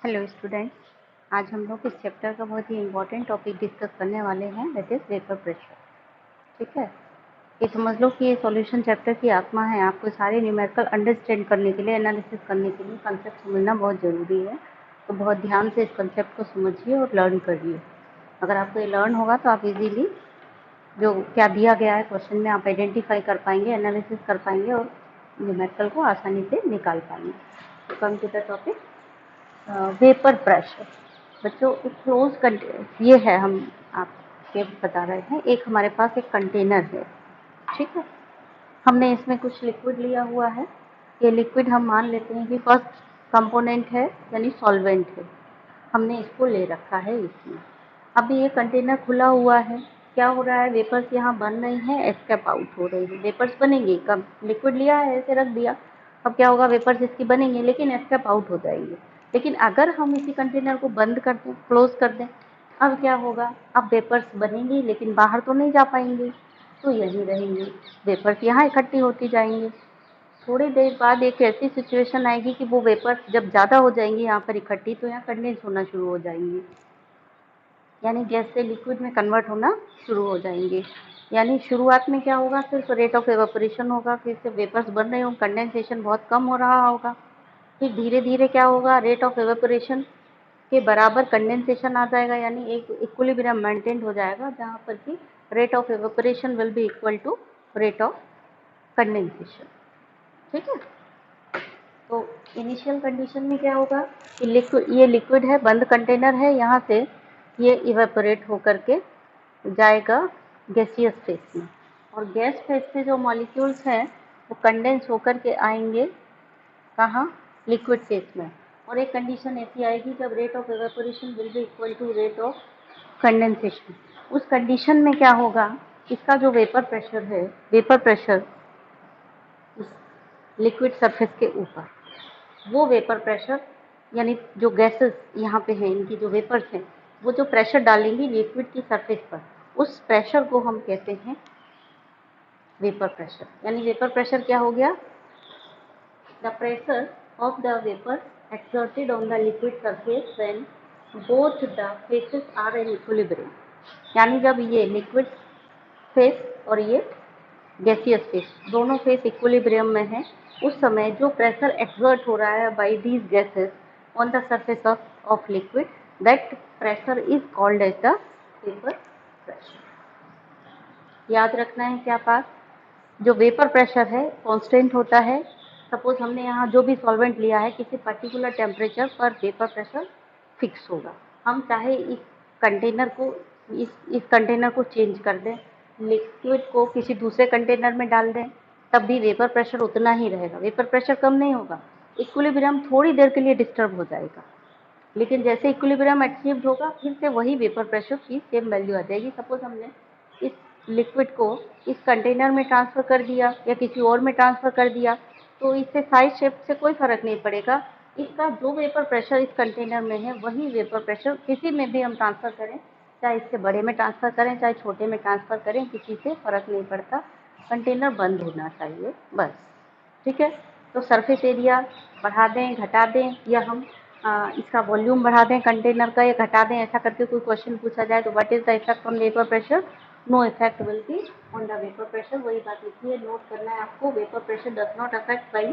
Hello students, आज हम लोग इस चैप्टर का बहुत ही इम्पोर्टेंट टॉपिक डिस्कस करने वाले हैं, दैट इज वेपर प्रेशर। ठीक है, ये समझ लो कि ये सॉल्यूशन चैप्टर की आत्मा है। आपको सारे न्यूमेरिकल अंडरस्टैंड करने के लिए, एनालिसिस करने के लिए कंसेप्ट समझना बहुत ज़रूरी है। तो बहुत ध्यान से इस कंसेप्ट को समझिए और लर्न करिए। अगर आपको ये लर्न होगा तो आप इजीली जो क्या दिया गया है क्वेश्चन में आप आइडेंटिफाई कर पाएंगे, एनालिसिस कर पाएंगे और न्यूमेरिकल को आसानी से निकाल पाएंगे। तो come to the topic, vapour pressure. बच्चों, एक क्लोज ये है, हम आपके बता रहे हैं, एक हमारे पास एक कंटेनर है। ठीक है, हमने इसमें कुछ लिक्विड लिया हुआ है। ये लिक्विड हम मान लेते हैं कि फर्स्ट कंपोनेंट है, यानी सॉल्वेंट है। हमने इसको ले रखा है इसमें। अभी ये कंटेनर खुला हुआ है। क्या हो रहा है, वेपर्स यहाँ बन रही हैं, एस्केप आउट हो रही है। वेपर्स बनेंगी कब, लिक्विड लिया है ऐसे रख दिया, अब क्या होगा, वेपर्स इसकी बनेंगे लेकिन एस्केप आउट हो जाएंगे। लेकिन अगर हम इसी कंटेनर को बंद कर दें, क्लोज कर दें, अब क्या होगा, अब वेपर्स बनेंगी लेकिन बाहर तो नहीं जा पाएंगी, तो यहीं रहेंगी। वेपर्स यहाँ इकट्ठी होती जाएंगी। थोड़ी देर बाद एक ऐसी सिचुएशन आएगी कि वो वेपर्स जब ज़्यादा हो जाएंगी यहाँ पर इकट्ठी, तो यहाँ कंडेंस होना शुरू हो जाएंगी, यानी गैस से लिक्विड में कन्वर्ट होना शुरू हो जाएंगे। यानी शुरुआत में क्या होगा, सिर्फ रेट ऑफ एवापोरेशन होगा, फिर से वेपर्स बन रहे होंगे, कंडेंसेशन बहुत कम हो रहा होगा। फिर धीरे धीरे क्या होगा, रेट ऑफ एवापोरेशन के बराबर कंडेंसेशन आ जाएगा, यानी एक इक्विलिब्रियम मेंटेन हो जाएगा, जहाँ पर कि rate of evaporation will be equal to rate of condensation. ठीक है, तो इनिशियल कंडीशन में क्या होगा कि ये लिक्विड है, बंद कंटेनर है, यहाँ से ये इवेपोरेट होकर के जाएगा गैसियस फेज में, और गैस फेज से जो मॉलिक्यूल्स हैं वो कंडेंस होकर के आएंगे कहाँ, लिक्विड फेज में। और एक कंडीशन ऐसी आएगी जब rate of evaporation will be equal to rate of condensation. उस कंडीशन में क्या होगा, इसका जो वेपर प्रेशर है, वेपर प्रेशर लिक्विड सरफेस के ऊपर, वो वेपर प्रेशर, यानी जो गैसेस यहाँ पे हैं, इनकी जो वेपर्स हैं, वो जो प्रेशर डालेंगी लिक्विड की सरफेस पर, उस प्रेशर को हम कहते हैं वेपर प्रेशर। यानी वेपर प्रेशर क्या हो गया, the pressure of the vapour exerted on the liquid surface when both the phases are in equilibrium. यानी जब ये लिक्विड फेस और ये गैसियस फेस, दोनों फेस इक्विलिब्रियम में है, उस समय जो प्रेशर एक्सर्ट हो रहा है by these gases on the surface of liquid, that pressure is called as the vapour pressure. याद रखना है क्या पास, जो वेपर प्रेशर है कांस्टेंट होता है। सपोज हमने यहाँ जो भी सॉल्वेंट लिया है, किसी पर्टिकुलर टेम्परेचर पर वेपर प्रेशर फिक्स होगा। हम चाहे इस कंटेनर को इस कंटेनर को चेंज कर दें, लिक्विड को किसी दूसरे कंटेनर में डाल दें, तब भी वेपर प्रेशर उतना ही रहेगा, वेपर प्रेशर कम नहीं होगा। इक्विलिब्रियम थोड़ी देर के लिए डिस्टर्ब हो जाएगा, लेकिन जैसे इक्विलिब्रियम अचीव्ड होगा, फिर से वही वेपर प्रेशर की सेम वैल्यू आ जाएगी। सपोज हमने इस लिक्विड को इस कंटेनर में ट्रांसफ़र कर दिया या किसी और में ट्रांसफ़र कर दिया, तो इससे साइज शेप से कोई फ़र्क नहीं पड़ेगा। इसका जो वेपर प्रेशर इस कंटेनर में है, वही वेपर प्रेशर किसी में भी हम ट्रांसफ़र करें, चाहे इससे बड़े में ट्रांसफ़र करें चाहे छोटे में ट्रांसफ़र करें, किसी से फ़र्क नहीं पड़ता। कंटेनर बंद होना चाहिए बस। ठीक है, तो सरफेस एरिया बढ़ा दें, घटा दें, या हम इसका वॉल्यूम बढ़ा दें कंटेनर का, या घटा दें, ऐसा करके कोई क्वेश्चन पूछा जाए तो what is the effect on vapour pressure, no effect will be on the vapour pressure. वही बात लिखी है, नोट करना है आपको, vapour pressure does not affect by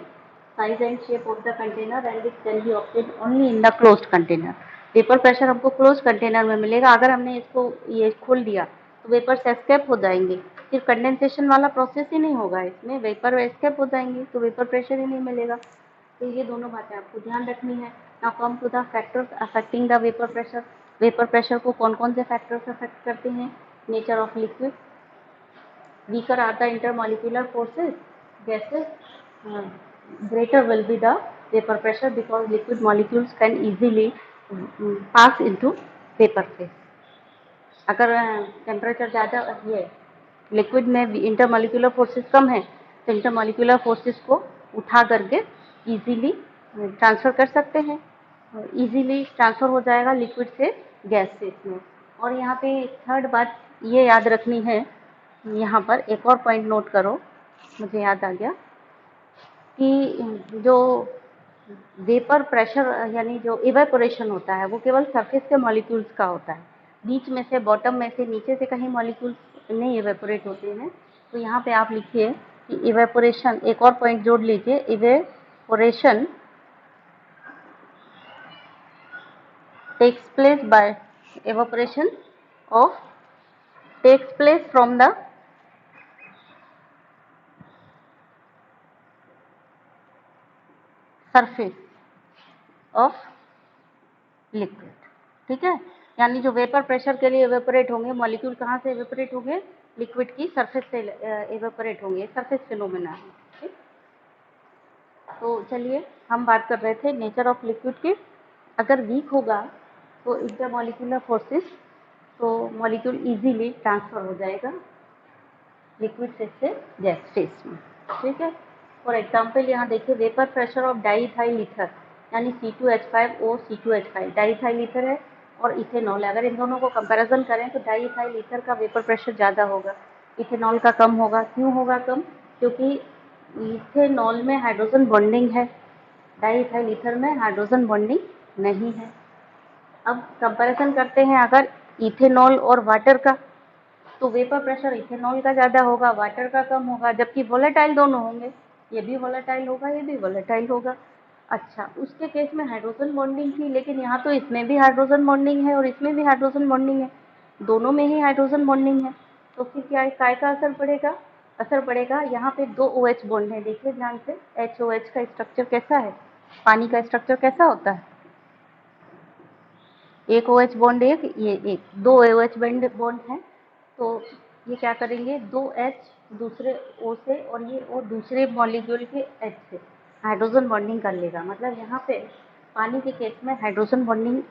size and shape of the container and it can be obtained only in the closed container. Vapour pressure हमको close container में मिलेगा। अगर हमने इसको ये खोल दिया तो वेपर्स एस्केप हो जाएंगे, फिर कंडेंसेशन वाला प्रोसेस ही नहीं होगा, इसमें वेपर एस्केप हो जाएंगे, तो वेपर प्रेशर ही नहीं मिलेगा। तो ये दोनों बातें आपको ध्यान रखनी है। Now come to the factors affecting the vapour pressure. Vapour pressure को कौन कौन से फैक्टर्स अफेक्ट करते हैं, nature of liquid, weaker are the intermolecular forces, gases, greater will be the vapor pressure because liquid molecules can easily pass into vapor phase. अगर temperature ज़्यादा ये liquid में इंटरमॉलिक्यूलर फोर्सेस कम है, तो इंटरमॉलिक्यूलर फोर्सेस को उठा करके इजीली ट्रांसफ़र कर सकते हैं, इजीली ट्रांसफ़र हो जाएगा लिक्विड से गैस से इसमें। और यहाँ पे थर्ड बात ये याद रखनी है, यहाँ पर एक और पॉइंट नोट करो, मुझे याद आ गया कि जो वेपर प्रेशर यानी जो इवेपोरेशन होता है वो केवल सरफेस के मॉलिक्यूल्स का होता है, बीच में से, बॉटम में से, नीचे से कहीं मॉलिक्यूल्स नहीं इवेपोरेट होते हैं। तो यहाँ पे आप लिखिए कि इवेपोरेशन, एक और पॉइंट जोड़ लीजिए, evaporation takes place by evaporation of takes place from the surface of liquid। ठीक है, यानी जो वेपर प्रेशर के लिए इवेपोरेट होंगे मॉलिक्यूल कहाँ से इवेपोरेट होंगे, लिक्विड की सरफेस से इवेपोरेट होंगे, सरफेस फिनोमेना है। ठीक, तो चलिए हम बात कर रहे थे नेचर ऑफ लिक्विड की। अगर वीक होगा तो इंटरमॉलिक्यूलर फोर्सेस, तो मॉलिक्यूल इजीली ट्रांसफर हो जाएगा लिक्विड फेज से गैस फेज में। ठीक है, फॉर एग्जाम्पल यहाँ देखिए vapour pressure of diethyl ether यानी C2H5O C2H5 डाईइथाइल ईथर है और इथेनॉल है। अगर इन दोनों को कंपैरिजन करें तो डाईइथाइल ईथर का वेपर प्रेशर ज़्यादा होगा, इथेनॉल का कम होगा। क्यों होगा कम? क्योंकि इथेनॉल में हाइड्रोजन बॉन्डिंग है, डाईइथाइल ईथर में हाइड्रोजन बॉन्डिंग नहीं है। अब कंपैरिजन करते हैं अगर इथेनॉल और वाटर का, तो वेपर प्रेशर इथेनॉल का ज़्यादा होगा, वाटर का कम होगा, जबकि वोलेटाइल दोनों होंगे, ये भी वोलेटाइल होगा, ये भी वोलेटाइल होगा। अच्छा, उसके केस में हाइड्रोजन बॉन्डिंग थी, लेकिन यहाँ तो इसमें भी हाइड्रोजन बॉन्डिंग है और इसमें भी हाइड्रोजन बॉन्डिंग है, दोनों में ही हाइड्रोजन बॉन्डिंग है। तो फिर क्या काय का असर पड़ेगा? असर पड़ेगा, यहाँ पे दो OH बॉन्ड है, देखिए ध्यान से, HOH का स्ट्रक्चर कैसा है, पानी का स्ट्रक्चर कैसा होता है, एक OH बॉन्ड, एक दो OH बॉन्ड है। तो ये क्या करेंगे, दो H दूसरे O से और ये O दूसरे मॉलिक्यूल के H से हाइड्रोजन बॉन्डिंग कर लेगा। मतलब यहाँ पे पानी के केस में hydrogen bonding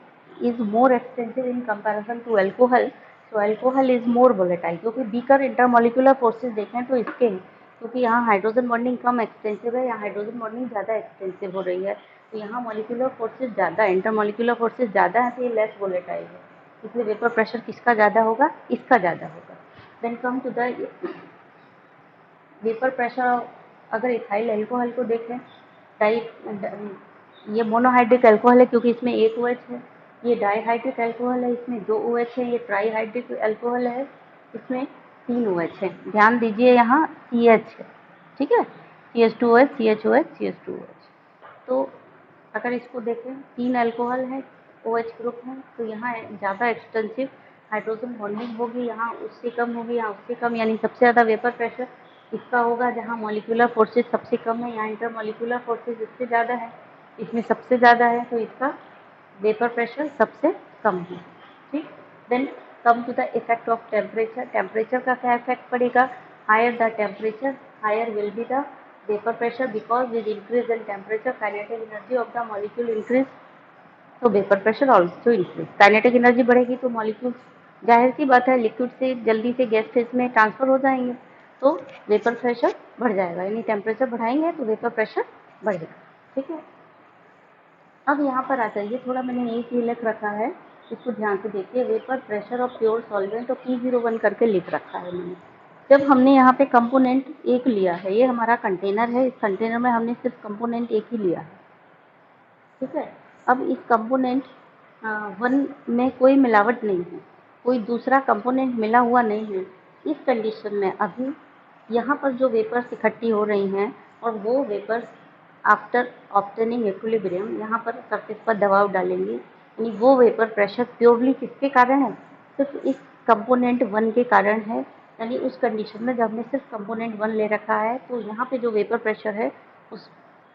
is more extensive in comparison to alcohol. तो अल्कोहल इज मोर वोलेटाइल, क्योंकि बीकर इंटरमॉलिक्यूलर फोर्सेस देखें तो इसके हैं, क्योंकि यहाँ हाइड्रोजन बॉन्डिंग कम एक्सटेंसिव है, यहाँ हाइड्रोजन बॉन्डिंग ज़्यादा एक्सटेंसिव हो रही है। तो यहाँ मॉलिक्यूलर फोर्सेस ज़्यादा है, इंटरमॉलिक्यूलर फोर्सेस ज़्यादा है, तो ये लेस वोलेटाइल है, इसलिए वेपर प्रेशर किसका ज़्यादा होगा, इसका ज़्यादा होगा। Then come to the vapour pressure. अगर इथाइल अल्कोहल को देखें, डाई ये मोनोहाइड्रिक अल्कोहल है क्योंकि इसमें एक OH है, ये डाईहाइड्रिक अल्कोहल है, इसमें दो OH है, ये ट्राईहाइड्रिक अल्कोहल है, इसमें तीन OH है। ध्यान दीजिए यहाँ CH है, ठीक है, CH2OH CHOH CH2OH। तो अगर इसको देखें, तीन अल्कोहल है, OH ग्रुप है, तो यहाँ ज़्यादा एक्सटेंसिव हाइड्रोजन बॉन्डिंग होगी, यहाँ उससे कम होगी, यहाँ उससे कम, यानी सबसे ज़्यादा वेपर प्रेशर इसका होगा जहाँ मॉलिक्यूलर फोर्सेस सबसे कम है, यहाँ इंटरमॉलिक्यूलर फोर्सेस इससे ज़्यादा है, इसमें सबसे ज़्यादा है, तो इसका वेपर प्रेशर सबसे कम है। ठीक, then come to the effect of temperature. Temperature का क्या इफेक्ट पड़ेगा? Higher the temperature higher will be the vapour pressure, because with increase in temperature kinetic energy of the molecule increase, तो vapour pressure also increase. Kinetic energy बढ़ेगी तो molecule, जाहिर सी बात है, liquid से जल्दी से गैस फेज में ट्रांसफर हो जाएंगे, तो वेपर प्रेशर बढ़ जाएगा, यानी टेम्परेचर बढ़ाएंगे तो वेपर प्रेशर बढ़ेगा। ठीक है, अब यहाँ पर आ जाइए, थोड़ा मैंने एक ही लिख रखा है, इसको ध्यान से देखिए, vapour pressure of pure solvent और P01 करके लिख रखा है मैंने। जब हमने यहाँ पे कंपोनेंट एक लिया है, ये हमारा कंटेनर है, इस कंटेनर में हमने सिर्फ कंपोनेंट एक ही लिया है, ठीक है। अब इस कंपोनेंट 1 में कोई मिलावट नहीं है, कोई दूसरा कंपोनेंट मिला हुआ नहीं है। इस कंडीशन में अभी यहाँ पर जो वेपर्स इकट्ठी हो रही हैं और वो वेपर्स आफ्टर ऑब्टेनिंग इक्विलिब्रियम यहाँ पर सरफेस पर दबाव डालेंगी, यानी वो वेपर प्रेशर प्योरली किसके कारण है? सिर्फ इस कंपोनेंट 1 के कारण है। यानी उस कंडीशन में जब हमने सिर्फ कंपोनेंट 1 ले रखा है तो यहाँ पे जो वेपर प्रेशर है उस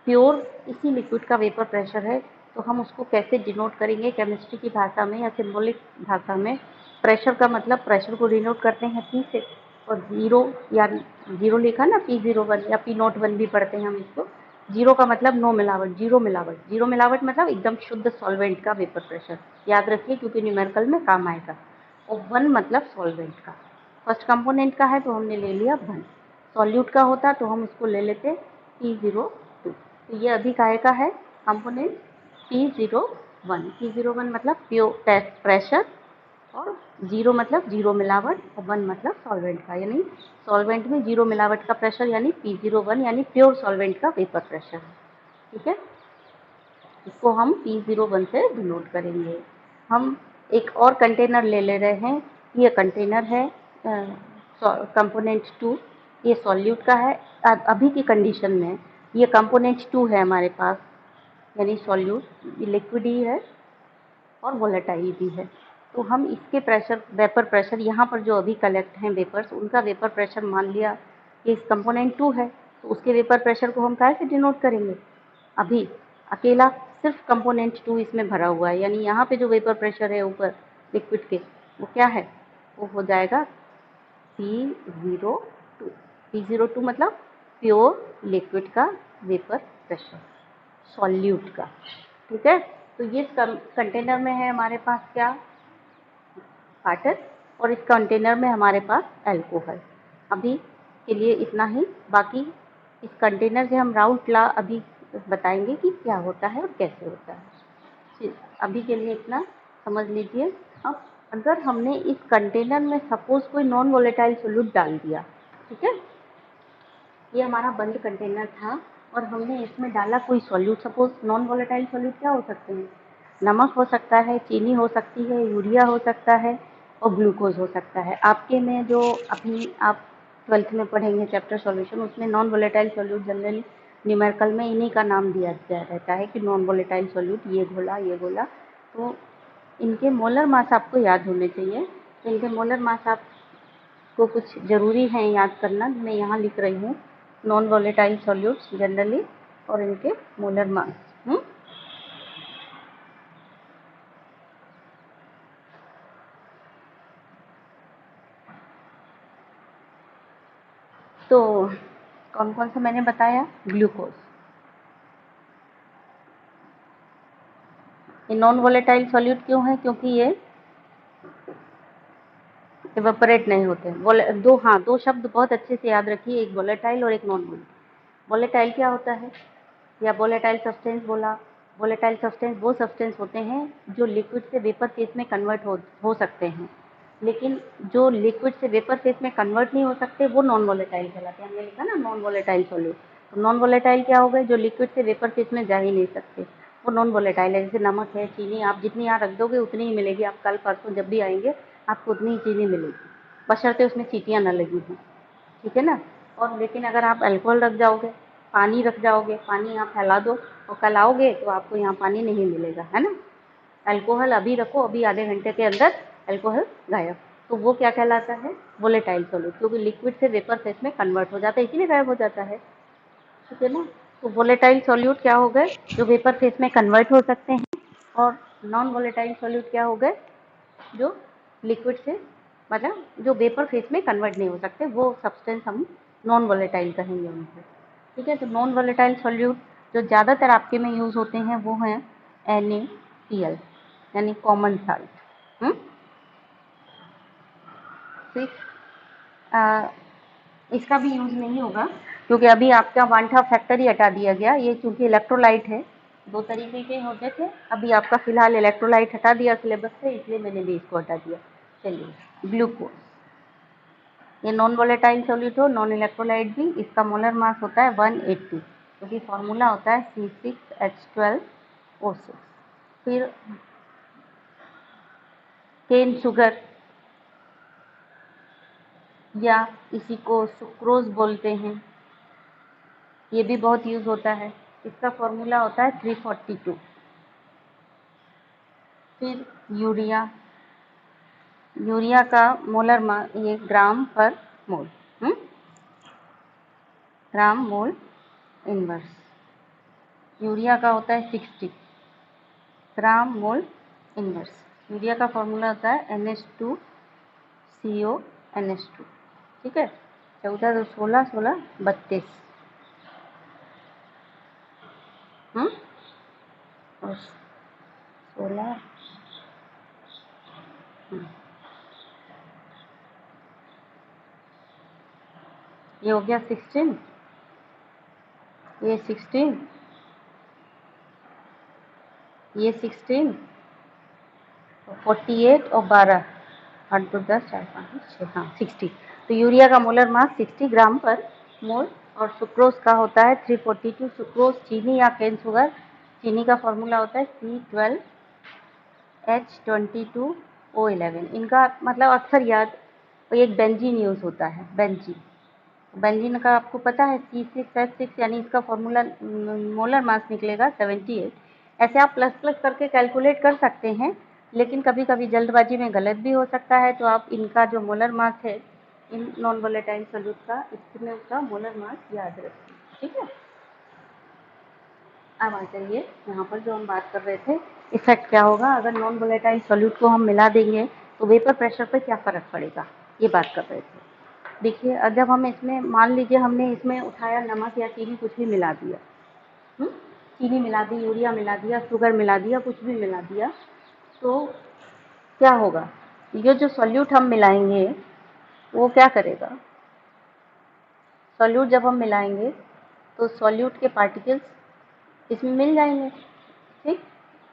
प्योर इसी लिक्विड का वेपर प्रेशर है। तो हम उसको कैसे डिनोट करेंगे केमिस्ट्री की भाषा में या सिंबॉलिक भाषा में? प्रेशर का मतलब, प्रेशर को डिनोट करते हैं P से, और जीरो या जीरो लिखा ना, P01 या P01 भी पढ़ते हैं हम इसको। जीरो का मतलब नो मिलावट, जीरो मिलावट, जीरो मिलावट मतलब एकदम शुद्ध सॉल्वेंट का वेपर प्रेशर, याद रखिए क्योंकि न्यूमेरिकल में काम आएगा। और 1 मतलब सॉल्वेंट का, फर्स्ट कंपोनेंट का है तो हमने ले लिया 1, सॉल्यूट का होता तो हम उसको ले लेते P02। तो ये अभी काहे का है? Component P01। P01 मतलब प्योर टेस्ट प्रेशर, और 0 मतलब जीरो मिलावट, और 1 मतलब सॉल्वेंट का, यानी सॉल्वेंट में जीरो मिलावट का प्रेशर, यानी P01 यानी प्योर सॉल्वेंट का वेपर प्रेशर है। ठीक है, इसको हम P01 से डिनोट करेंगे। हम एक और कंटेनर ले रहे हैं। ये कंटेनर है कंपोनेंट 2, ये सॉल्यूट का है। अभी की कंडीशन में ये कंपोनेंट 2 है हमारे पास, यानी सॉल्यूट लिक्विड ही है और वोलेटाइल भी है। तो हम इसके प्रेशर, वेपर प्रेशर, यहाँ पर जो अभी कलेक्ट हैं वेपर्स, उनका वेपर प्रेशर मान लिया कि इस कंपोनेंट 2 है, तो उसके वेपर प्रेशर को हम क्या से डिनोट करेंगे? अभी अकेला सिर्फ कंपोनेंट 2 इसमें भरा हुआ है, यानी यहाँ पे जो वेपर प्रेशर है ऊपर लिक्विड के, वो क्या है? वो हो जाएगा P02। P02 मतलब प्योर लिक्विड का वेपर प्रेशर, सॉल्यूट का। ठीक है, तो ये कंटेनर में है हमारे पास क्या? वाटर, और इस कंटेनर में हमारे पास अल्कोहल। अभी के लिए इतना ही, बाकी इस कंटेनर से हम राउंड ला अभी बताएंगे कि क्या होता है और कैसे होता है। अभी के लिए इतना समझ लीजिए। अब अगर हमने इस कंटेनर में सपोज कोई नॉन वोलेटाइल सोल्यूट डाल दिया, ठीक है, ये हमारा बंद कंटेनर था और हमने इसमें डाला कोई solute, suppose non volatile solute क्या हो सकते हैं? नमक हो सकता है, चीनी हो सकती है, यूरिया हो सकता है और ग्लूकोज हो सकता है। आपके में जो अभी आप 12th में पढ़ेंगे चैप्टर सॉल्यूशन, उसमें non volatile solute generally numerical में इन्हीं का नाम दिया गया रहता है कि नॉन वोलेटाइल सॉल्यूट, ये घोला ये घोला। तो इनके मोलर मास आपको याद होने चाहिए। तो इनके मोलर मास आपको कुछ ज़रूरी है याद करना, मैं यहाँ लिख रही हूँ नॉन वोलेटाइल सॉल्यूट्स जनरली और इनके मोलर मास। तो कौन कौन सा मैंने बताया? ग्लूकोज, ये नॉन वोलेटाइल सॉल्यूट क्यों है? क्योंकि ये इवेपोरेट नहीं होते। दो शब्द बहुत अच्छे से याद रखिए, एक वोलेटाइल और एक नॉन वोलेटाइल। वोलेटाइल क्या होता है, या वोलेटाइल सब्सटेंस बोला, वोलेटाइल सब्सटेंस वो सब्सटेंस होते हैं जो लिक्विड से वेपर फेज में कन्वर्ट हो सकते हैं, लेकिन जो लिक्विड से वेपर फेज में कन्वर्ट नहीं हो सकते वो नॉन वोलेटाइल कहलाते हैं। हमने लिखा ना नॉन वोलेटाइल सॉल्यूट, तो नॉन वोलेटाइल क्या हो गए? जो लिक्विड से वेपर फेज में जा ही नहीं सकते, वो नॉन वोलेटाइल है। जैसे नमक है, चीनी, आप जितनी यहाँ रख दोगे उतनी ही मिलेगी। आप कल परसों जब भी आएंगे आपको उतनी ही चीनी मिलेगी, बशर्ते उसमें चींटियाँ न लगी हों। ठीक है ना? और लेकिन अगर आप अल्कोहल रख जाओगे, पानी रख जाओगे, पानी यहाँ फैला दो और कल आओगे तो आपको यहाँ पानी नहीं मिलेगा, है ना? अल्कोहल अभी रखो, अभी आधे घंटे के अंदर अल्कोहल गायब, तो वो क्या कहलाता है? वोलेटाइल सॉल्यूट, क्योंकि लिक्विड से वेपर फेज में कन्वर्ट हो जाता है, इसीलिए गायब हो जाता है। ठीक है ना? तो वोलेटाइल सॉल्यूट क्या हो गए? जो वेपर फेज में कन्वर्ट हो सकते हैं, और नॉन वोलेटाइल सॉल्यूट क्या हो गए? जो लिक्विड से, मतलब जो वेपर फेज में कन्वर्ट नहीं हो सकते, वो सब्सटेंस हम नॉन वोलेटाइल कहेंगे उनको। ठीक है, तो नॉन वोलेटाइल सॉल्यूट जो ज़्यादातर आपके में यूज़ होते हैं वो हैं NaCl, यानी कॉमन साल्ट। ठीक, इसका भी यूज़ नहीं होगा क्योंकि अभी आपका वांठा फैक्टर ही हटा दिया गया। ये चूँकि इलेक्ट्रोलाइट है, दो तरीके के होते थे, अभी आपका फिलहाल इलेक्ट्रोलाइट हटा दिया सिलेबस से, इसलिए मैंने भी इसको हटा दिया। चलिए, ग्लूकोज, ये नॉन वोलेटाइल सॉल्यूट हो, नॉन इलेक्ट्रोलाइट भी। इसका मोलर मास होता है 180, क्योंकि फॉर्मूला होता है C6H12O6। फिर केन शुगर, या इसी को सुक्रोज बोलते हैं, ये भी बहुत यूज़ होता है। इसका फॉर्मूला होता है 342। फिर यूरिया, यूरिया का मोलर मास, ये ग्राम पर मोल, ग्राम मोल इनवर्स, यूरिया का होता है 60 ग्राम मोल इनवर्स। यूरिया का फॉर्मूला होता है NH2CONH2। ठीक है, 14 2 16 16 32, और 16, ये हो गया 16, ये 16, ये 16, 48 और 12, 8 2 10 4 5 6, हाँ 60। तो यूरिया का मोलर मास 60 ग्राम पर मोल, और सुक्रोज का होता है 342। सुक्रोज चीनी या केन शुगर चीनी का फॉर्मूला होता है C12H22O11। इनका मतलब अक्सर याद, एक बेंजीन यूज़ होता है, बेंजीन। बेंजीन का आपको पता है C6H6, यानी इसका फॉर्मूला मोलर मास निकलेगा 78। ऐसे आप प्लस प्लस करके कैलकुलेट कर सकते हैं, लेकिन कभी कभी जल्दबाजी में गलत भी हो सकता है, तो आप इनका जो मोलर मास है इन नॉन वोलेटाइल सॉल्यूट का, इसमें उसका मोलर मास याद रखें, ठीक है। अब आ जाइए यहाँ पर जो हम बात कर रहे थे, इफेक्ट क्या होगा अगर नॉन वोलेटाइल सॉल्यूट को हम मिला देंगे तो वेपर प्रेशर पर क्या फ़र्क पड़ेगा, ये बात कर रहे थे। देखिए, जब हम इसमें मान लीजिए हमने इसमें उठाया नमक या चीनी कुछ भी मिला दिया, चीनी मिला दी, यूरिया मिला दिया, शुगर मिला दिया, कुछ भी मिला दिया, तो क्या होगा, ये जो सॉल्यूट हम मिलाएंगे वो क्या करेगा, सॉल्यूट जब हम मिलाएंगे तो सॉल्यूट के पार्टिकल्स इसमें मिल जाएंगे, ठीक,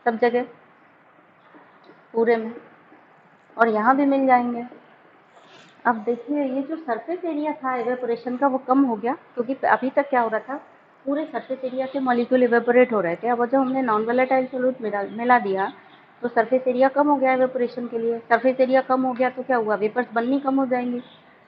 सब जगह पूरे में, और यहाँ भी मिल जाएंगे। अब देखिए ये जो सरफेस एरिया था इवेपोरेशन का वो कम हो गया, क्योंकि अभी तक क्या हो रहा था, पूरे सरफेस एरिया के मॉलिक्यूल इवेपोरेट हो रहे थे। अब जब हमने नॉन वोलेटाइल सॉल्यूट मिला दिया तो सरफेस एरिया कम हो गया इवेपोरेशन के लिए। सरफेस एरिया कम हो गया तो क्या हुआ, वेपर्स बननी कम हो जाएंगी।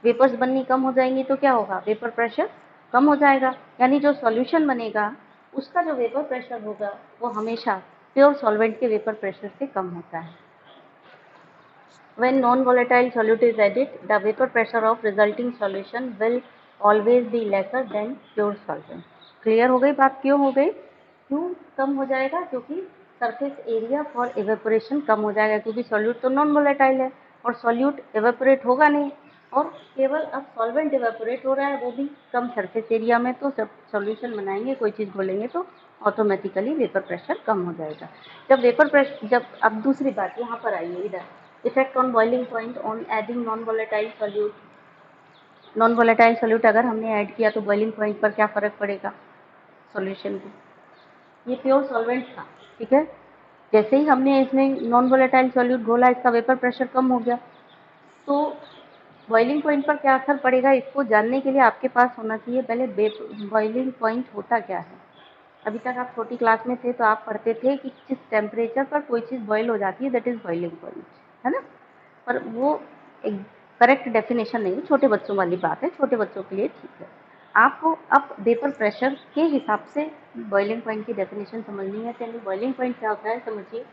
वेपर्स बननी कम हो जाएंगी तो क्या होगा, वेपर प्रेशर कम हो जाएगा। यानी जो सॉल्यूशन बनेगा उसका जो वेपर प्रेशर होगा वो हमेशा प्योर सॉल्वेंट के वेपर प्रेशर से कम होता है। When non-volatile solute is added, the vapor pressure of resulting solution will always be lesser than pure solvent. Clear हो गई बात, क्यों हो गई, क्यों कम हो जाएगा, क्योंकि सरफेस एरिया फॉर इवेपोरेशन कम हो जाएगा, क्योंकि सॉल्यूट तो नॉन वोलेटाइल है और सॉल्यूट इवेपोरेट होगा नहीं, और केवल अब सॉल्वेंट इवेपोरेट हो रहा है, वो भी कम सरफेस एरिया में। तो सब सॉल्यूशन बनाएंगे, कोई चीज़ घोलेंगे तो ऑटोमेटिकली वेपर प्रेशर कम हो जाएगा। जब वेपर प्रेशर, जब अब दूसरी बात यहाँ पर आइए, इधर effect on boiling point on adding non volatile solute. Non volatile solute अगर हमने ऐड किया तो बॉइलिंग पॉइंट पर क्या फ़र्क पड़ेगा सॉल्यूशन को, ये प्योर सॉल्वेंट था, ठीक है। जैसे ही हमने इसमें नॉन वोलेटाइल सॉल्यूट घोला, इसका वेपर प्रेशर कम हो गया, तो बॉइलिंग पॉइंट पर क्या असर पड़ेगा, इसको जानने के लिए आपके पास होना चाहिए पहले बॉइलिंग पॉइंट होता क्या है। अभी तक आप छोटी क्लास में थे तो आप पढ़ते थे कि जिस टेम्परेचर पर कोई चीज़ बॉयल हो जाती है दैट इज़ बॉइलिंग पॉइंट, है ना। पर वो एक करेक्ट डेफिनेशन नहीं है, छोटे बच्चों वाली बात है, छोटे बच्चों के लिए ठीक है। आपको अब वेपर प्रेशर के हिसाब से बॉइलिंग पॉइंट की डेफिनेशन समझनी है। तो बॉइलिंग पॉइंट क्या होता है समझिए,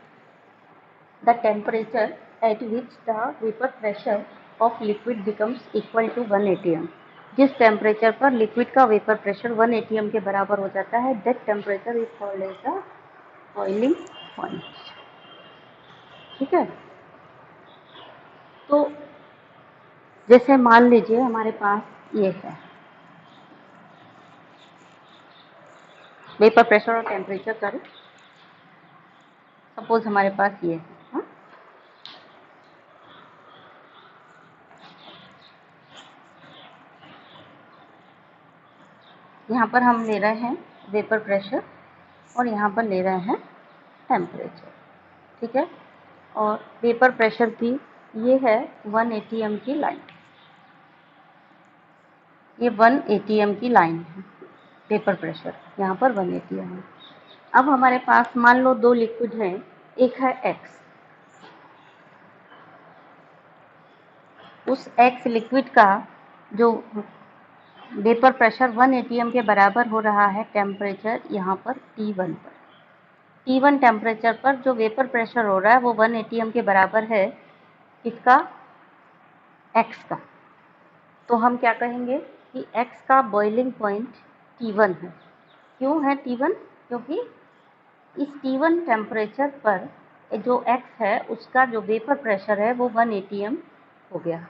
the temperature at which the vapour pressure of liquid becomes equal to 1 atm। जिस टेम्परेचर पर लिक्विड का वेपर प्रेशर 1 atm के बराबर हो जाता है, that temperature is called as the boiling point, ठीक है। तो जैसे मान लीजिए हमारे पास ये है वेपर प्रेशर और टेम्परेचर कर्व, सपोज हमारे पास ये है, हाँ? यहाँ पर हम ले रहे हैं वेपर प्रेशर और यहाँ पर ले रहे हैं टेम्परेचर, ठीक है। और वेपर प्रेशर की ये है 1 atm की लाइन, ये 1 atm की लाइन है वेपर प्रेशर, यहाँ पर 1 atm है। अब हमारे पास मान लो दो लिक्विड हैं, एक है X, उस X लिक्विड का जो वेपर प्रेशर 1 atm के बराबर हो रहा है, टेम्परेचर यहाँ पर T1 पर, T1 टेम्परेचर पर जो वेपर प्रेशर हो रहा है वो 1 atm के बराबर है, किसका, X का। तो हम क्या कहेंगे कि X का बॉइलिंग पॉइंट T1 है। क्यों है T1, क्योंकि इस T1 टेम्परेचर पर जो X है उसका जो वेपर प्रेशर है वो 1 atm हो गया।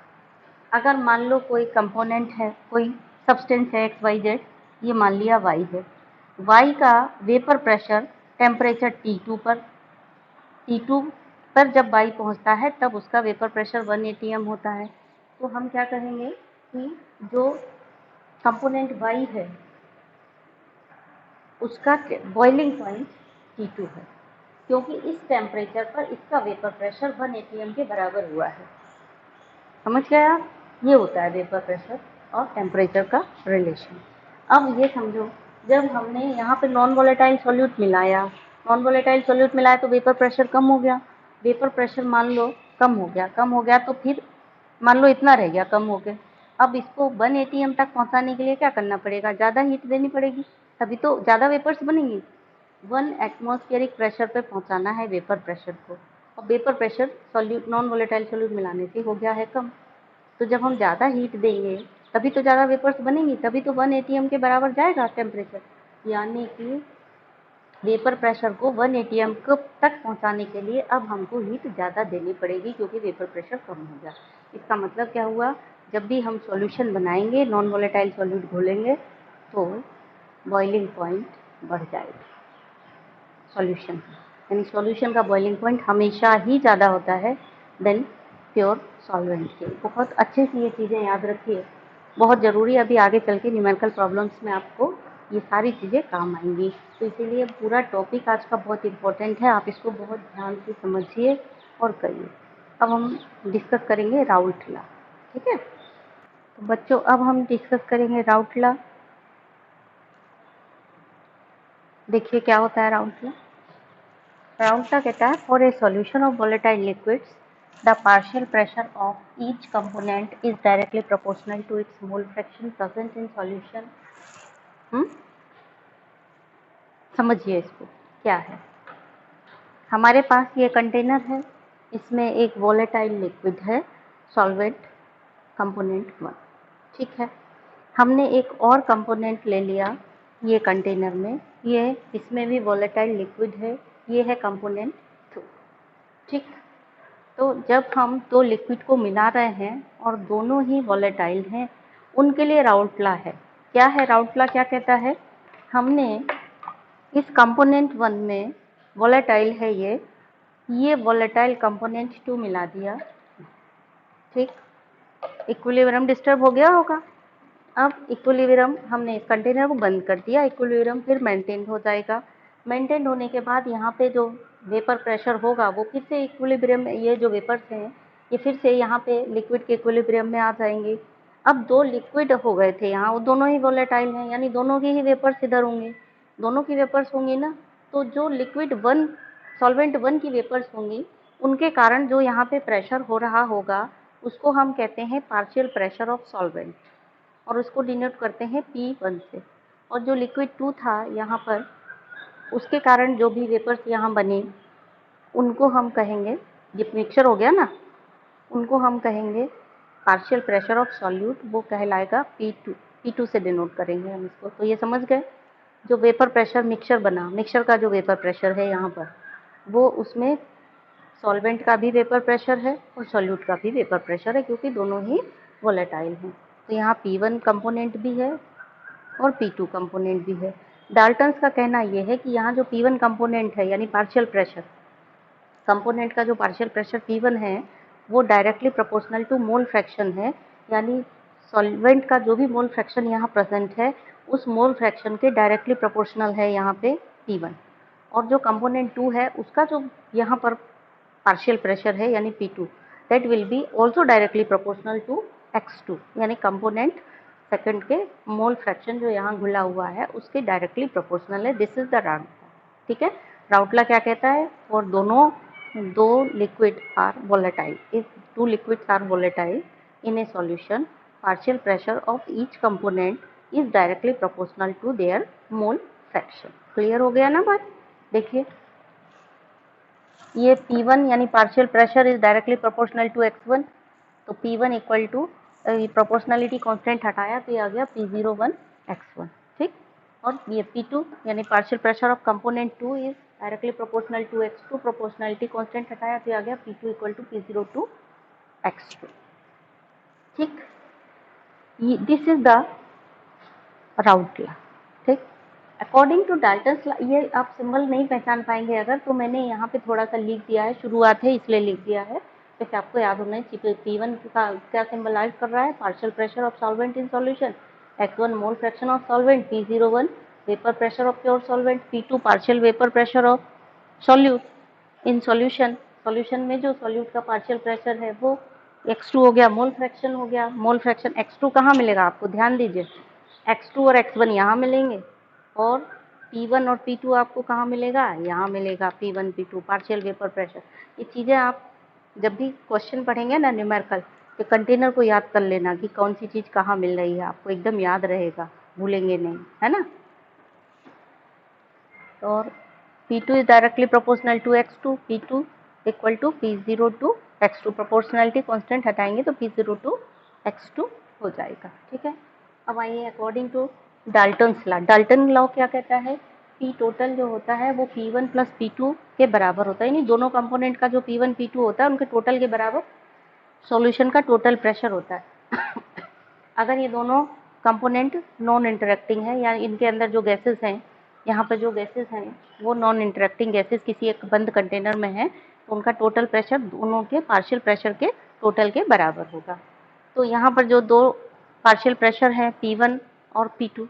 अगर मान लो कोई कंपोनेंट है, कोई सब्सटेंस है XYZ, ये मान लिया Y है, Y का वेपर प्रेशर टेम्परेचर T2 पर जब Y पहुंचता है तब उसका वेपर प्रेशर 1 atm होता है। तो हम क्या कहेंगे कि जो कंपोनेंट Y है उसका बॉइलिंग पॉइंट T2 है, क्योंकि इस टेम्परेचर पर इसका वेपर प्रेशर 1 atm के बराबर हुआ है। समझ गए आप, ये होता है वेपर प्रेशर और टेम्परेचर का रिलेशन। अब ये समझो, जब हमने यहाँ पे नॉन वोलेटाइल सॉल्यूट मिलाया, नॉन वोलेटाइल सॉल्यूट मिलाया तो वेपर प्रेशर कम हो गया, वेपर प्रेशर मान लो कम हो गया तो फिर मान लो इतना रह गया कम हो गया। अब इसको 1 atm तक पहुंचाने के लिए क्या करना पड़ेगा, ज़्यादा हीट देनी पड़ेगी, तभी तो ज़्यादा वेपर्स बनेंगी। 1 एटमॉस्फेरिक प्रेशर पे पहुंचाना है वेपर प्रेशर को, और vapour pressure solute non volatile solute मिलाने से हो गया है कम। तो जब हम ज़्यादा हीट देंगे तभी तो ज़्यादा वेपर्स बनेंगी, तभी तो 1 atm के बराबर जाएगा टेम्परेचर, यानी कि वेपर प्रेशर को 1 atm तक पहुंचाने के लिए अब हमको हीट ज़्यादा देनी पड़ेगी क्योंकि वेपर प्रेशर कम हो गया। इसका मतलब क्या हुआ, जब भी हम सॉल्यूशन बनाएंगे नॉन वोलेटाइल सॉल्यूट घोलेंगे तो बॉइलिंग पॉइंट बढ़ जाएगा सॉल्यूशन, यानी सॉल्यूशन का बॉइलिंग पॉइंट हमेशा ही ज़्यादा होता है देन प्योर सॉल्वेंट के। बहुत अच्छे से ये चीज़ें याद रखिए, बहुत ज़रूरी है, अभी आगे चल के न्यूमेरिकल प्रॉब्लम्स में आपको ये सारी चीज़ें काम आएंगी। तो इसीलिए पूरा टॉपिक आज का बहुत इम्पोर्टेंट है, आप इसको बहुत ध्यान से समझिए और करिए। अब हम डिस्कस करेंगे राउल्ट लॉ, ठीक है। तो बच्चों अब हम डिस्कस करेंगे राउल्ट लॉ। देखिए क्या होता है राउल्ट लॉ। राउल्ट लॉ कहता है for a solution of volatile liquids the partial pressure of each component is directly proportional to its mole fraction present in solution. समझिए इसको क्या है। हमारे पास ये कंटेनर है, इसमें एक वोलेटाइल लिक्विड है सॉल्वेंट कंपोनेंट 1, ठीक है। हमने एक और कंपोनेंट ले लिया ये कंटेनर में, ये इसमें भी वोलेटाइल लिक्विड है, ये है कंपोनेंट 2, ठीक। तो जब हम दो लिक्विड को मिला रहे हैं और दोनों ही वोलेटाइल हैं, उनके लिए राउल्ट लॉ है। क्या है राउल्ट लॉ, क्या कहता है, हमने इस कंपोनेंट 1 में वोलेटाइल है ये वोलेटाइल कंपोनेंट 2 मिला दिया, ठीक। इक्विलिब्रियम डिस्टर्ब हो गया होगा। अब इक्विलिब्रियम हमने इस कंटेनर को बंद कर दिया, इक्विलिब्रियम फिर मेंटेन हो जाएगा। मेंटेन होने के बाद यहाँ पे जो वेपर प्रेशर होगा वो फिर से इक्विलिब्रियम में, ये जो वेपर्स हैं ये फिर से यहाँ पे लिक्विड के इक्विलिब्रियम में आ जाएंगे। अब दो लिक्विड हो गए थे यहाँ, वो दोनों ही वोलेटाइल हैं, यानी दोनों की ही वेपर्स इधर होंगे, दोनों की वेपर्स होंगी ना। तो जो लिक्विड 1 सॉल्वेंट 1 की वेपर्स होंगी उनके कारण जो यहाँ पे प्रेशर हो रहा होगा उसको हम कहते हैं पार्शियल प्रेशर ऑफ सॉल्वेंट, और उसको डिनोट करते हैं P1 से। और जो लिक्विड 2 था यहाँ पर, उसके कारण जो भी वेपर्स यहाँ बने उनको हम कहेंगे, ये मिक्सचर हो गया ना, उनको हम कहेंगे पार्शियल प्रेशर ऑफ सॉल्यूट, वो कहलाएगा P2 से डिनोट करेंगे हम इसको। तो ये समझ गए, जो वेपर प्रेशर मिक्सचर बना, मिक्सचर का जो वेपर प्रेशर है यहाँ पर, वो उसमें सॉल्वेंट का भी वेपर प्रेशर है और सॉल्यूट का भी वेपर प्रेशर है क्योंकि दोनों ही वोलेटाइल हैं। तो यहाँ P1 कंपोनेंट भी है और P2 कंपोनेंट भी है। डाल्टन्स का कहना यह है कि यहाँ जो P1 कंपोनेंट है यानी पार्शियल प्रेशर कंपोनेंट का जो पार्शियल प्रेशर P1 है वो directly proportional to mole fraction है, यानी सॉल्वेंट का जो भी मोल फ्रैक्शन यहाँ प्रेजेंट है उस मोल फ्रैक्शन के डायरेक्टली प्रोपोर्शनल है यहाँ पे P1। और जो कंपोनेंट 2 है उसका जो यहाँ पर पार्शियल प्रेशर है यानी P2, that will be also directly proportional to X2, यानी कंपोनेंट सेकंड के मोल फ्रैक्शन जो यहाँ घुला हुआ है उसके डायरेक्टली प्रोपोर्शनल है। This is the Raoult law, ठीक है। राउल्ट लॉ क्या कहता है, और दोनों दो liquid are volatile, if 2 liquids are volatile in a solution, partial pressure of each component is directly proportional to their mole fraction। Clear हो गया ना बात। देखिए ये P1 यानी partial pressure is directly proportional to X1, तो P1 equal to proportionality constant हटाया तो ये आ गया P01 X1, ठीक। और ये P2 यानी partial pressure of component 2 is directly proportional to X2, proportionality constant हटाया तो ये आ गया P2 equal to P02 X2, ठीक। This is the Raoult law, ठीक। अकॉर्डिंग टू डाल्टन्स लॉ, ये आप सिंबल नहीं पहचान पाएंगे अगर, तो मैंने यहाँ पे थोड़ा सा लिख दिया है, शुरुआत है इसलिए लिख दिया है, जैसे आपको याद होना है। P1 का क्या सिंबलाइज कर रहा है, partial pressure of solvent in solution, X1 mole fraction of solvent, P01 vapour pressure of pure solvent, P2 partial vapour pressure of solute in solution, solution में जो सॉल्यूट का पार्शियल प्रेशर है वो X2 हो गया, मोल फ्रैक्शन हो गया। Mole fraction X2 कहाँ मिलेगा आपको, ध्यान दीजिए, X2 और X1 यहाँ मिलेंगे और P1 और P2 आपको कहाँ मिलेगा, यहाँ मिलेगा P1 P2 partial vapour pressure. ये चीज़ें आप जब भी क्वेश्चन पढ़ेंगे ना न्यूमेरिकल, तो कंटेनर को याद कर लेना कि कौन सी चीज़ कहाँ मिल रही है, आपको एकदम याद रहेगा, भूलेंगे नहीं, है ना। और P2 is directly proportional to X2, P2 equal to P0 to X2, proportionality constant हटाएंगे तो P0 टू X2 हो जाएगा, ठीक है। अब आइए according to Dalton's law. Dalton law क्या कहता है, P टोटल जो होता है वो P1 प्लस P2 के बराबर होता है, यानी दोनों कंपोनेंट का जो P1 P2 होता है उनके टोटल के बराबर सॉल्यूशन का टोटल प्रेशर होता है। अगर ये दोनों कंपोनेंट नॉन इंटरेक्टिंग है, या इनके अंदर जो गैसेस हैं, यहाँ पर जो गैसेस हैं वो नॉन इंटरेक्टिंग गैसेस किसी एक बंद कंटेनर में है, तो उनका टोटल प्रेशर दोनों के पार्शियल प्रेशर के टोटल के बराबर होगा। तो यहाँ पर जो दो पार्शियल प्रेशर है P1 और P2,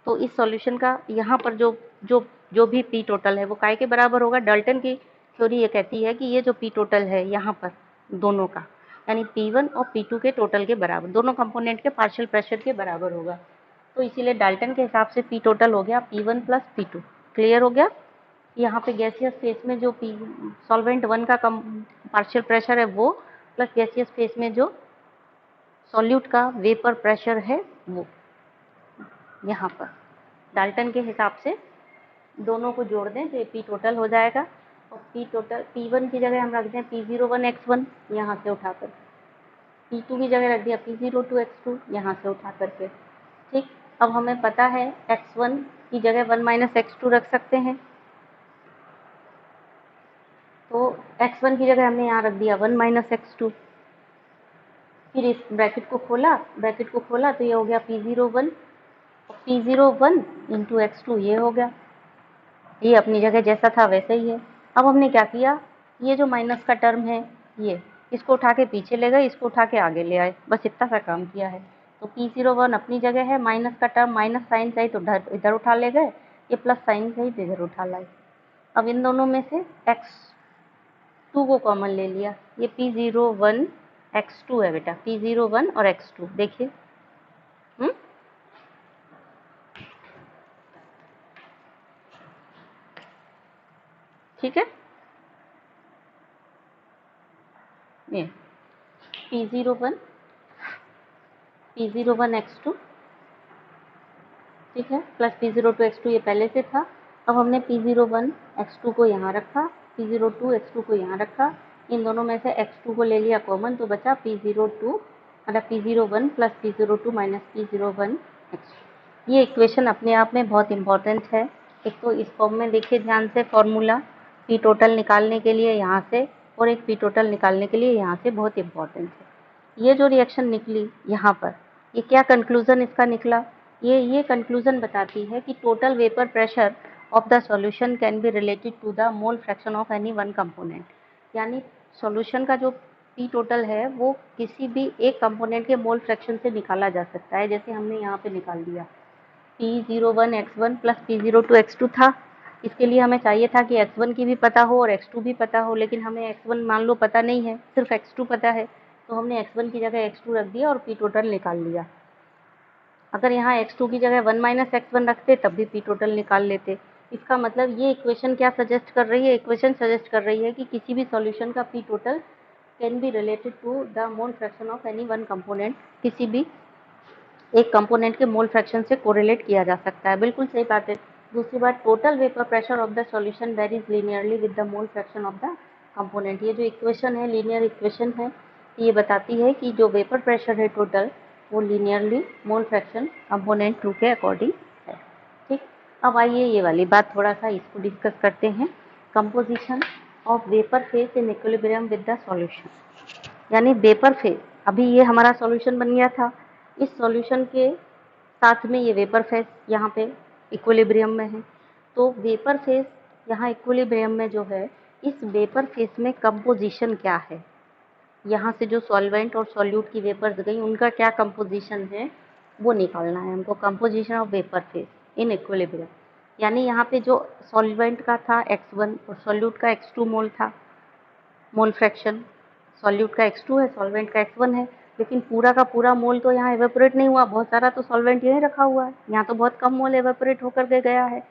तो इस सॉल्यूशन का यहाँ पर जो भी P टोटल है वो काय के बराबर होगा। डाल्टन की थ्योरी ये कहती है कि ये जो P टोटल है यहाँ पर दोनों का, यानी P1 और P2 के टोटल के बराबर, दोनों कंपोनेंट के पार्शियल प्रेशर के बराबर होगा। तो इसीलिए डाल्टन के हिसाब से P टोटल हो गया P1 प्लस P2। क्लियर हो गया। यहाँ पे गैसियस फेस में जो सॉल्वेंट 1 का पार्शियल प्रेशर है वो, प्लस गैसियस फेस में जो सॉल्यूट का वेपर प्रेशर है वो, यहाँ पर डाल्टन के हिसाब से दोनों को जोड़ दें तो P टोटल हो जाएगा। और P टोटल P1 की जगह हम रख दें P01 X1 यहाँ से उठाकर, P2 की जगह रख दिया P02 X2 यहाँ से उठा करके, ठीक। अब हमें पता है X1 की जगह 1 माइनस X2 रख सकते हैं, तो X1 की जगह हमने यहाँ रख दिया 1 माइनस X2। फिर इस ब्रैकेट को खोला तो ये हो गया P01, और P01 इंटू X2 ये हो गया, ये अपनी जगह जैसा था वैसे ही है। अब हमने क्या किया, ये जो माइनस का टर्म है ये, इसको उठा के पीछे ले गए, इसको उठा के आगे ले आए, बस इतना सा काम किया है। तो P01 अपनी जगह है, माइनस का टर्म माइनस साइन चाहिए तो इधर उठा ले गए, ये प्लस साइन चाहिए तो इधर उठा लाए। अब इन दोनों में से X2 को कॉमन ले लिया, ये P01 X2 है बेटा, P01 और X2 देखिए, ठीक है। ये P01 X2, ठीक है, प्लस P02 X2 ये पहले से था। अब हमने P01 X2 को यहाँ रखा, P02 X2 को यहाँ रखा, इन दोनों में से X2 को ले लिया कॉमन, तो बचा P02 मतलब P01 plus P02 minus P01 X2। ये इक्वेशन अपने आप में बहुत इंपॉर्टेंट है। एक तो इस फॉर्म में देखिए ध्यान से, फॉर्मूला P टोटल निकालने के लिए यहाँ से, और एक P टोटल निकालने के लिए यहाँ से, बहुत इंपॉर्टेंट है। ये जो रिएक्शन निकली यहाँ पर, ये क्या कंक्लूजन इसका निकला, ये कंक्लूजन बताती है कि total vapour pressure of the solution can be related to the mole fraction of any one component, यानी सॉल्यूशन का जो P टोटल है वो किसी भी एक कंपोनेंट के मोल फ्रैक्शन से निकाला जा सकता है। जैसे हमने यहाँ पे निकाल दिया P01 X1 plus P02 X2 था, इसके लिए हमें चाहिए था कि X1 की भी पता हो और X2 भी पता हो, लेकिन हमें X1 मान लो पता नहीं है, सिर्फ X2 पता है, तो हमने X1 की जगह X2 रख दिया और P टोटल निकाल लिया। अगर यहाँ X2 की जगह 1 माइनस X1 रखते तब भी P टोटल निकाल लेते। इसका मतलब ये इक्वेशन क्या सजेस्ट कर रही है, इक्वेशन सजेस्ट कर रही है कि किसी भी सॉल्यूशन का P total can be related to the mole fraction of any one component, किसी भी एक कंपोनेंट के मोल फ्रैक्शन से कोरिलेट किया जा सकता है। बिल्कुल सही बात है। दूसरी बात, total vapour pressure of the solution varies linearly with the mole fraction of the component. ये जो इक्वेशन है लीनियर इक्वेशन है, ये बताती है कि जो वेपर प्रेशर है टोटल वो लीनियरली मोल फ्रैक्शन कंपोनेंट 2 के अकॉर्डिंग है, ठीक। अब आइए ये वाली बात थोड़ा सा इसको डिस्कस करते हैं, composition of vapour phase in equilibrium with the solution, यानी वेपर फेज, अभी ये हमारा सॉल्यूशन बन गया था, इस सॉल्यूशन के साथ में ये वेपर फेज यहाँ पे इक्विलिब्रियम में है, तो वेपर फेज यहाँ इक्विलिब्रियम में जो है, इस वेपर फेज में कंपोजिशन क्या है, यहाँ से जो सॉल्वेंट और सॉल्यूट की वेपर्स गई उनका क्या कंपोजिशन है वो निकालना है हमको, composition of vapour phase in equilibrium. यानी यहाँ पे जो सॉल्वेंट का था X1 और सॉल्यूट का X2 मोल था, मोल फ्रैक्शन, सॉल्यूट का X2 है, सॉल्वेंट का X1 है, लेकिन पूरा का पूरा मोल तो यहाँ एवेपोरेट नहीं हुआ, बहुत सारा तो सॉल्वेंट यहीं रखा हुआ है, यहाँ तो बहुत कम मोल एवेपोरेट होकर के गया है।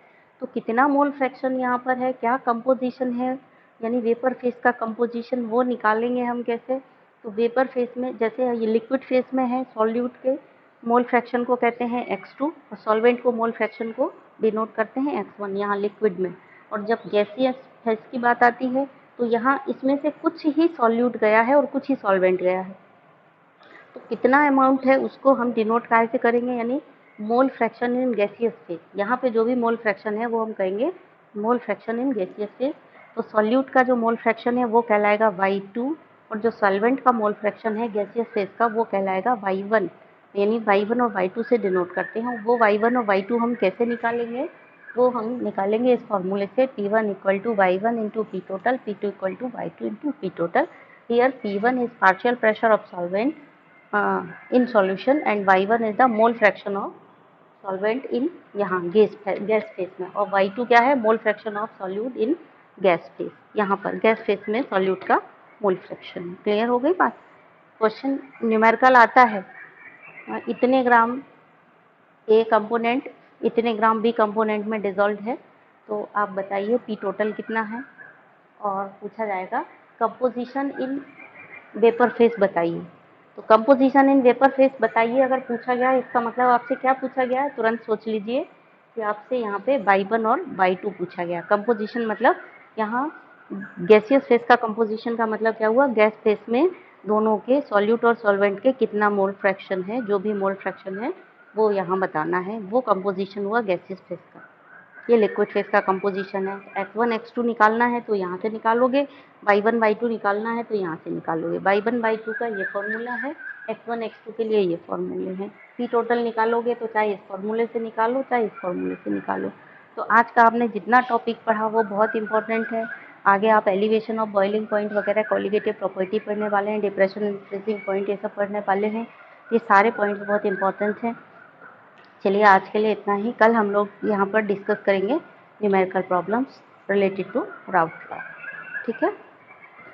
तो कितना मोल फ्रैक्शन यहाँ पर है, क्या कंपोजिशन है, यानी वेपर फेज का कंपोजिशन वो निकालेंगे हम कैसे। तो वेपर फेज में जैसे ये लिक्विड फेज में है, सॉल्यूट के मोल फ्रैक्शन को कहते हैं x2 और सॉल्वेंट को मोल फ्रैक्शन को डिनोट करते हैं x1 यहाँ लिक्विड में। और जब गैसियस फेज की बात आती है तो यहाँ इसमें से कुछ ही सॉल्यूट गया है और कुछ ही सॉल्वेंट गया है, तो कितना अमाउंट है उसको हम डिनोट कैसे करेंगे, यानी mole fraction in gaseous phase. यहाँ पे जो भी मोल फ्रैक्शन है वो हम कहेंगे mole fraction in gaseous phase. तो सॉल्यूट का जो मोल फ्रैक्शन है वो कहलाएगा y2 और जो सॉल्वेंट का मोल फ्रैक्शन है गैसियस फेज का वो कहलाएगा y1, यानी y1 और y2 से डिनोट करते हैं। वो y1 और y2 हम कैसे निकालेंगे, वो हम निकालेंगे इस फॉर्मूले से P1 equal to y1 into P total, P2 equal to y2 into P total. Here P1 is partial pressure of solvent in solution and y1 is the mole fraction of solvent in यहाँ gas phase में, और y2 क्या है, मोल fraction of solute in gas phase. यहाँ पर gas phase में solute का mole fraction. Clear हो गई बात। क्वेश्चन न्यूमेरिकल आता है इतने ग्राम ए कंपोनेंट इतने ग्राम बी कंपोनेंट में डिजॉल्व है, तो आप बताइए पी टोटल कितना है। और पूछा जाएगा कंपोजिशन इन वेपर फेज बताइए। तो कंपोजिशन इन वेपर फेज बताइए अगर पूछा गया, इसका मतलब आपसे क्या पूछा गया है, तुरंत सोच लीजिए कि आपसे यहाँ पे y1 और y2 पूछा गया। कंपोजिशन मतलब यहाँ गैसियस फेज का कंपोजिशन का मतलब क्या हुआ, गैस फेज में दोनों के सॉल्यूट और सॉल्वेंट के कितना मोल फ्रैक्शन है, जो भी मोल फ्रैक्शन है वो यहाँ बताना है, वो कंपोजिशन हुआ गैसियस फेज का। ये लिक्विड फेज का कंपोजिशन है। x1 x2 निकालना है तो यहाँ से निकालोगे, y1 y2 निकालना है तो यहाँ से निकालोगे। y1 y2 का ये फॉर्मूला है, x1 x2 के लिए ये फॉर्मूले हैं। पी टोटल निकालोगे तो चाहे इस फॉर्मूले से निकालो चाहे इस फॉर्मूले से निकालो। तो आज का आपने जितना टॉपिक पढ़ा वो बहुत इंपॉर्टेंट है। आगे आप एलिवेशन ऑफ बॉइलिंग पॉइंट वगैरह, कॉलिगेटिव प्रॉपर्टी पढ़ने वाले हैं, डिप्रेशन फ्रीजिंग पॉइंट ये सब पढ़ने वाले हैं। ये सारे पॉइंट्स बहुत इंपॉर्टेंट हैं। चलिए आज के लिए इतना ही। कल हम लोग यहाँ पर डिस्कस करेंगे numerical problems related to Raoult law. ठीक है।